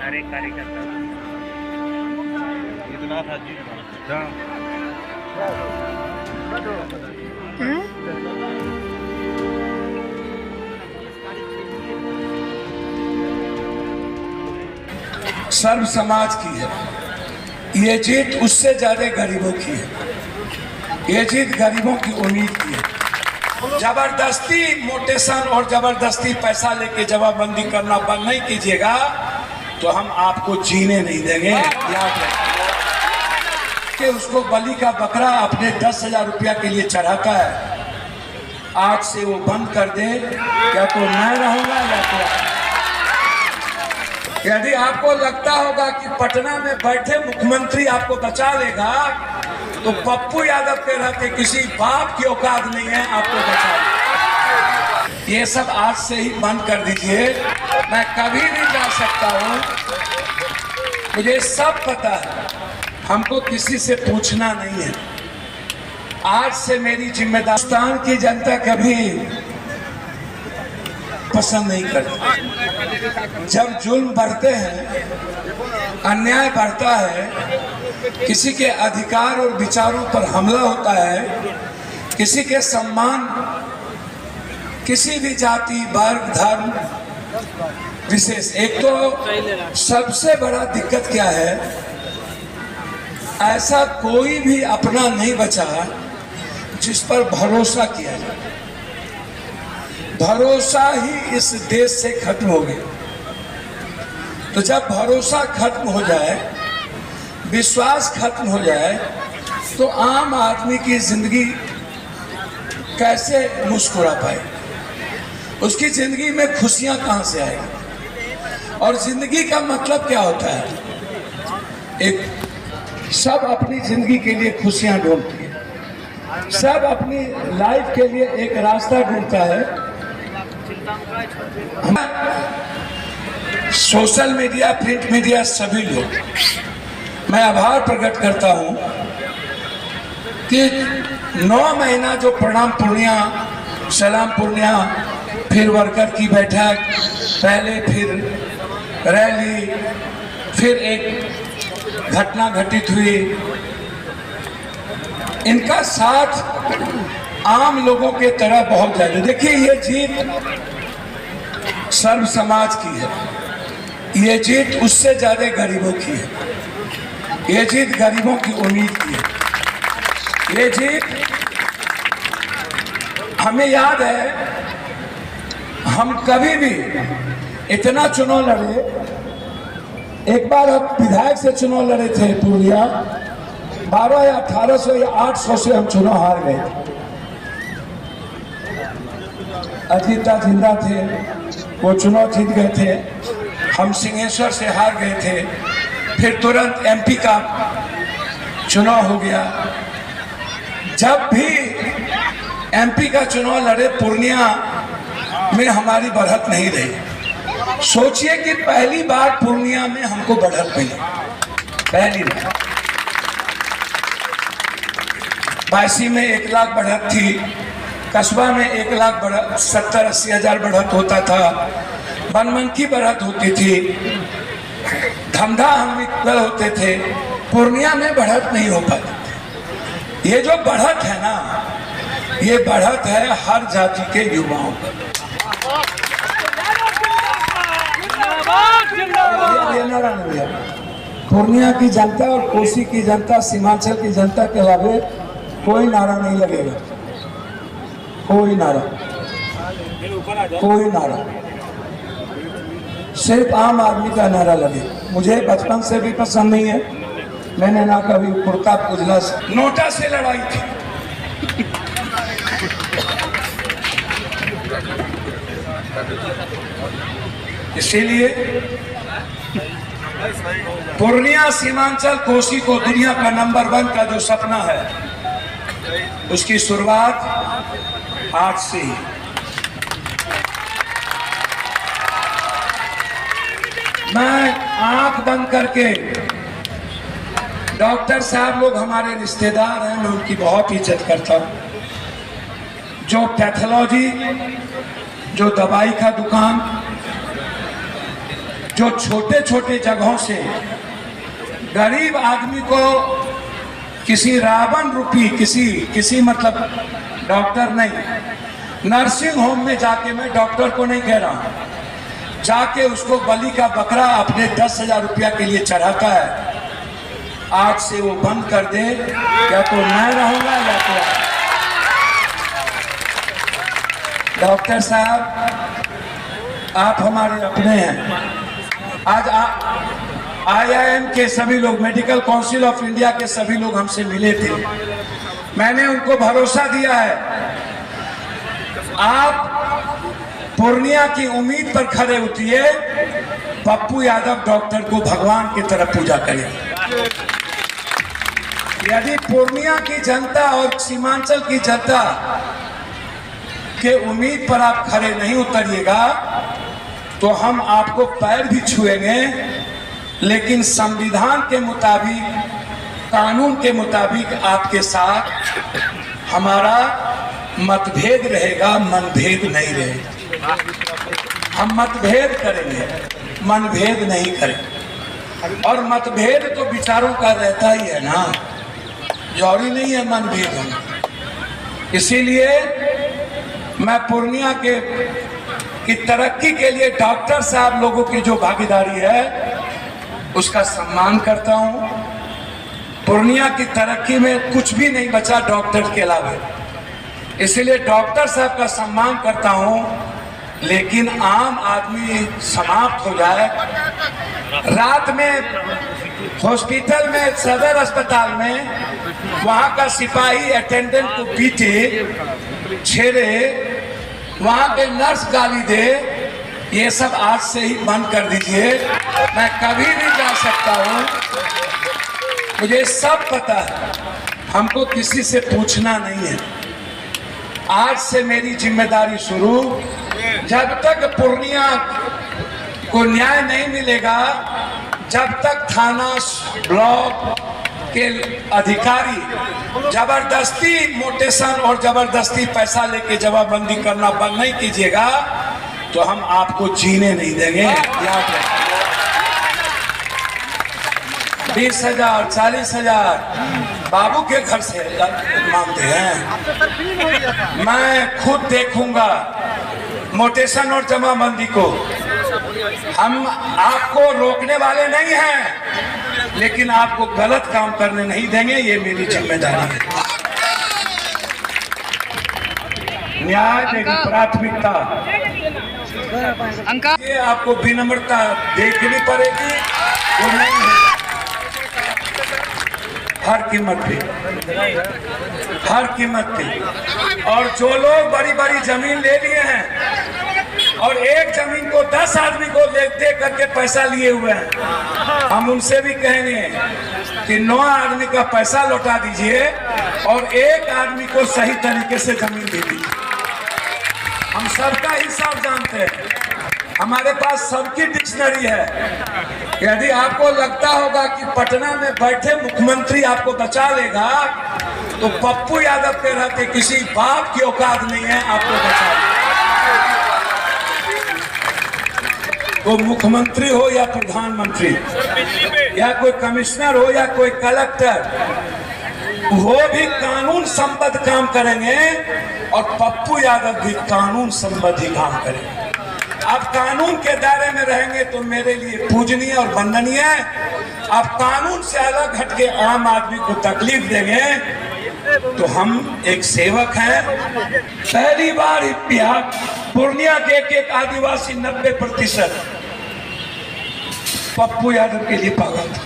हर एक कार्यकर्ता इतना था जी। सर्व समाज की है ये जीत, उससे ज्यादा गरीबों की है ये जीत, गरीबों की उम्मीद की है। जबरदस्ती मोटेशन और जबरदस्ती पैसा लेके जवाबबंदी करना बंद नहीं कीजिएगा तो हम आपको जीने नहीं देंगे। याद रखिए कि उसको बलि का बकरा अपने 10,000 रुपया के लिए चढ़ाता है, आज से वो बंद कर दे, या तो मैं रहूंगा या तो। यदि आपको लगता होगा कि पटना में बैठे मुख्यमंत्री आपको बचा लेगा तो पप्पू यादव के रहते किसी बाप की औकात नहीं है आपको बचा ले। ये सब आज से ही बंद कर दीजिए। मैं कभी नहीं जा सकता हूँ, मुझे सब पता है, हमको किसी से पूछना नहीं है। आज से मेरी जिम्मेदारी, हिंदुस्तान की जनता कभी पसंद नहीं करती। जब जुल्म बढ़ते हैं, अन्याय बढ़ता है, किसी के अधिकार और विचारों पर हमला होता है, किसी के सम्मान, किसी भी जाति वर्ग धर्म विशेष। एक तो सबसे बड़ा दिक्कत क्या है, ऐसा कोई भी अपना नहीं बचा जिस पर भरोसा किया जाए। भरोसा ही इस देश से खत्म हो गया। तो जब भरोसा खत्म हो जाए, विश्वास खत्म हो जाए, तो आम आदमी की जिंदगी कैसे मुस्कुरा पाए, उसकी जिंदगी में खुशियां कहां से आएगी। और जिंदगी का मतलब क्या होता है, एक सब अपनी जिंदगी के लिए खुशियां ढूंढती है, सब अपनी लाइफ के लिए एक रास्ता ढूंढता है। सोशल मीडिया, प्रिंट मीडिया, सभी लोग, मैं आभार प्रकट करता हूं कि 9 महीना जो प्रणाम पूर्णिया, सलाम पूर्णिया, फिर वर्कर की बैठक, पहले फिर रैली, फिर एक घटना घटित हुई, इनका साथ आम लोगों के तरह बहुत ज्यादा। देखिए ये जीत सर्व समाज की है, ये जीत उससे ज्यादा गरीबों की है, ये जीत गरीबों की उम्मीद की है। ये जीत, हमें याद है हम कभी भी इतना चुनाव लड़े, एक बार हम विधायक से चुनाव लड़े थे पूर्णिया, 12 या 1800 या 800 से हम चुनाव हार गए। अजीता जिंदा थे, वो चुनाव जीत गए थे, हम सिंहेश्वर से हार गए थे, फिर तुरंत एमपी का चुनाव हो गया। जब भी एमपी का चुनाव लड़े, पूर्णिया में हमारी बढ़त नहीं रही। सोचिए कि पहली बार पूर्णिया में हमको बढ़त मिली, पहली बार। 82 में 1 लाख बढ़त थी, कस्बा में 1 लाख बढ़त, 70-80 हजार बढ़त होता था, बनमनकी बढ़त होती थी, धमधा हम निकल होते थे। पूर्णिया में बढ़त नहीं हो पाती। ये जो बढ़त है ना, ये बढ़त है हर जाति के युवाओं पर। पूर्णिया की जनता और कोसी की जनता, सीमांचल की जनता के अलावा कोई नारा नहीं लगेगा, कोई नारा, कोई नारा, सिर्फ आम आदमी का नारा लगे। मुझे बचपन से भी पसंद नहीं है, मैंने ना कभी कुर्ता उजला नोटा से लड़ाई थी। इसीलिए पूर्णिया, सीमांचल, कोसी को दुनिया का नंबर 1 का जो सपना है, उसकी शुरुआत आज से ही। मैं आंख बंद करके, डॉक्टर साहब लोग हमारे रिश्तेदार हैं, मैं उनकी बहुत इज्जत करता हूं। जो पैथोलॉजी, जो दवाई का दुकान, जो छोटे छोटे जगहों से गरीब आदमी को किसी रावण रूपी किसी मतलब डॉक्टर नहीं, नर्सिंग होम में जाके, मैं डॉक्टर को नहीं कह रहा हूं, जाके उसको बलि का बकरा अपने 10,000 रुपया के लिए चढ़ाता है, आज से वो बंद कर दे, या तो मैं रहूंगा या तो डॉक्टर साहब आप हमारे अपने हैं। आज IIM के सभी लोग, मेडिकल काउंसिल ऑफ इंडिया के सभी लोग हमसे मिले थे, मैंने उनको भरोसा दिया है आप पूर्णिया की उम्मीद पर खड़े उठिए, पप्पू यादव डॉक्टर को भगवान की तरह पूजा करें। यदि पूर्णिया की जनता और सीमांचल की जनता के उम्मीद पर आप खड़े नहीं उतरिएगा तो हम आपको पैर भी छुएंगे, लेकिन संविधान के मुताबिक, कानून के मुताबिक आपके साथ हमारा मतभेद रहेगा, मनभेद नहीं रहेगा। हम मतभेद करेंगे, मनभेद नहीं करेंगे। और मतभेद तो विचारों का रहता ही है ना, जरूरी नहीं है मनभेद होना। इसीलिए मैं पूर्णिया की तरक्की के लिए डॉक्टर साहब लोगों की जो भागीदारी है उसका सम्मान करता हूं। पूर्णिया की तरक्की में कुछ भी नहीं बचा डॉक्टर के अलावा, इसलिए डॉक्टर साहब का सम्मान करता हूं, लेकिन आम आदमी समाप्त हो जाए। रात में हॉस्पिटल में, सदर अस्पताल में, वहां का सिपाही अटेंडेंट को पीटे, छेड़े, वहां के नर्स गाली दे, ये सब आज से ही बंद कर दीजिए। मैं कभी भी जा सकता हूं, मुझे सब पता है, हमको किसी से पूछना नहीं है। आज से मेरी जिम्मेदारी शुरू, जब तक पूर्णिया को न्याय नहीं मिलेगा, जब तक थाना ब्लॉक के अधिकारी जबरदस्ती मोटेशन और जबरदस्ती पैसा लेके जवाबबंदी करना बंद नहीं कीजिएगा तो हम आपको जीने नहीं देंगे। याद रखिए, 20,000 40,000 बाबू के घर से मांगते हैं। मैं खुद देखूंगा मोटेशन और जमाबंदी को। हम आपको रोकने वाले नहीं हैं, लेकिन आपको गलत काम करने नहीं देंगे, ये मेरी जिम्मेदारी है। न्याय मेरी प्राथमिकता, ये आपको विनम्रता देखनी पड़ेगी, वो नहीं है हर कीमत पे, हर कीमत पे। और जो लोग बड़ी बड़ी जमीन ले लिए हैं और एक जमीन को 10 आदमी को दे करके पैसा लिए हुए हैं, हम उनसे भी कहेंगे कि 9 आदमी का पैसा लौटा दीजिए और एक आदमी को सही तरीके से जमीन दे दीजिए। हम सबका हिसाब जानते हैं, हमारे पास सबकी डिक्शनरी है। यदि आपको लगता होगा कि पटना में बैठे मुख्यमंत्री आपको बचा लेगा, तो पप्पू यादव के रहते किसी बाप की औकात नहीं है आपको बचा लेगा। वो मुख्यमंत्री हो या प्रधानमंत्री या कोई कमिश्नर हो या कोई कलेक्टर, वो भी कानून संबद्ध काम करेंगे और पप्पू यादव भी कानून संबद्ध ही काम करेंगे। आप कानून के दायरे में रहेंगे तो मेरे लिए पूजनीय और वंदनीय। आप कानून से अलग हटके आम आदमी को तकलीफ देंगे तो हम एक सेवक हैं। पहली बार बिहार पूर्णिया के एक आदिवासी 90% पप्पू यादव के लिए पागल था।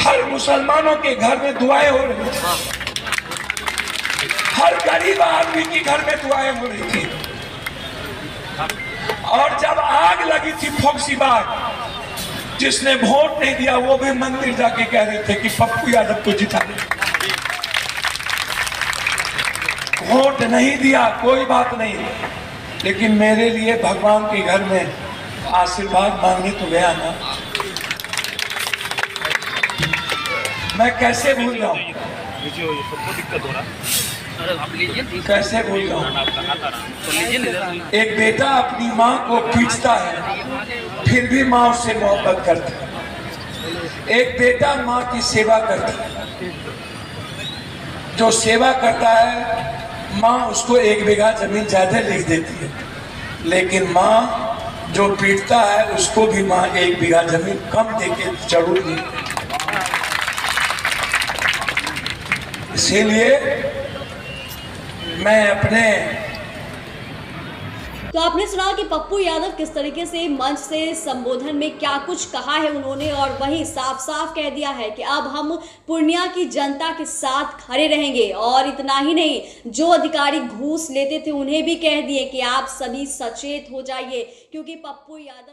हर मुसलमानों के घर में दुआएं हो रही थी, हर गरीब आदमी के घर में दुआएं हो रही थी। और जब आग लगी थी फोक्सीबाग, जिसने वोट नहीं दिया वो भी मंदिर जाके कह रहे थे कि पप्पू यादव को जिता दे। वोट नहीं दिया कोई बात नहीं, लेकिन मेरे लिए भगवान के घर में आशीर्वाद मांगने तो गया ना। मैं कैसे भूल रहा हूं। कैसे बोल रहा हूँ? एक बेटा अपनी माँ को पीटता है, फिर भी माँ उससे मोहब्बत करती है। एक बेटा माँ की सेवा करता है, जो सेवा करता है माँ उसको 1 बीघा जमीन ज्यादा लिख देती है, लेकिन माँ जो पीटता है उसको भी माँ 1 बीघा जमीन कम देके जरूर नहीं। इसीलिए मैं अपने तो आपने सुना कि पप्पू यादव किस तरीके से मंच से संबोधन में क्या कुछ कहा है उन्होंने, और वही साफ साफ कह दिया है कि अब हम पूर्णिया की जनता के साथ खड़े रहेंगे। और इतना ही नहीं, जो अधिकारी घूस लेते थे उन्हें भी कह दिए कि आप सभी सचेत हो जाइए, क्योंकि पप्पू यादव